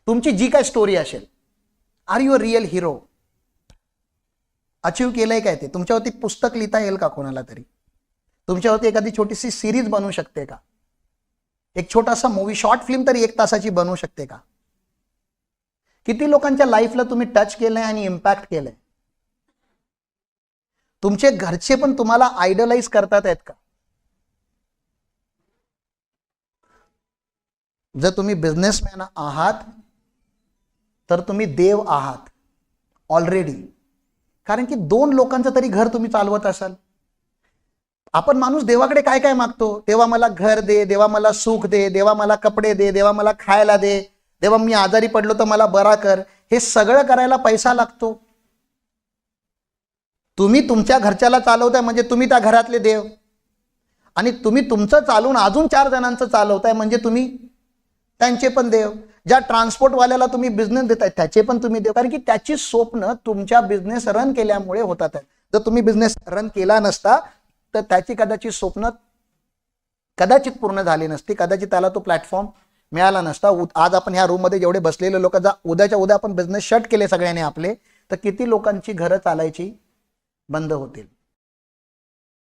तुमची जी काय स्टोरी असेल, are you a real hero? Achieve केलंय काय ते? तुमच्यावरती पुस्तक लिहिता येईल का कोणाला तरी? तुमच्यावरती एखादी छोटीशी सिरीज बनवू शकते का? एक छोटासा मूवी, शॉर्ट फिल्म तरी 1 तासाची बनवू शकते का? किती लोकांच्या लाईफला तुम्ही टच केलंय आणि इम्पॅक्ट केलंय? तुमचे घरचे पण तुम्हाला आयडलाइज करतात आहेत का? जर तुम्ही बिझनेसमॅन आहात तर तुम्ही देव आहात ऑलरेडी, कारण की 2 लोकांचं तरी घर तुम्ही चालवत असाल. आपण माणूस देवाकडे काय काय मागतो? देवा मला घर दे, देवा मला सुख दे, देवा मला कपडे दे, देवा मला खायला दे, देवा मी आजारी पडलो तर मला बरा कर. हे सगळं करायला पैसा लागतो. तुम्ही तुमच्या घरच्याला चालवताय म्हणजे तुम्ही त्या घरातले देव, आणि तुम्ही तुमचं चालून अजून 4 जणांचं चालवताय म्हणजे तुम्ही त्यांचे पण देव. ज्या ट्रान्सपोर्टवाल्याला तुम्ही बिझनेस देताय त्याचे पण तुम्ही देव, कारण की त्याची स्वप्न तुमच्या बिझनेस रन केल्यामुळे होतात. जर तुम्ही बिझनेस रन केला नसता तर त्याची कदाचित स्वप्न कदाचित पूर्ण झाली नसती, कदाचित त्याला तो प्लॅटफॉर्म मिळाला नसता. आज आपण ह्या रूम मध्ये जेवढे बसलेले लोक, उद्याच्या उद्या आपण बिझनेस शट केले सगळ्यांनी आपले, तर किती लोकांची घरं चालायची बंद होतील.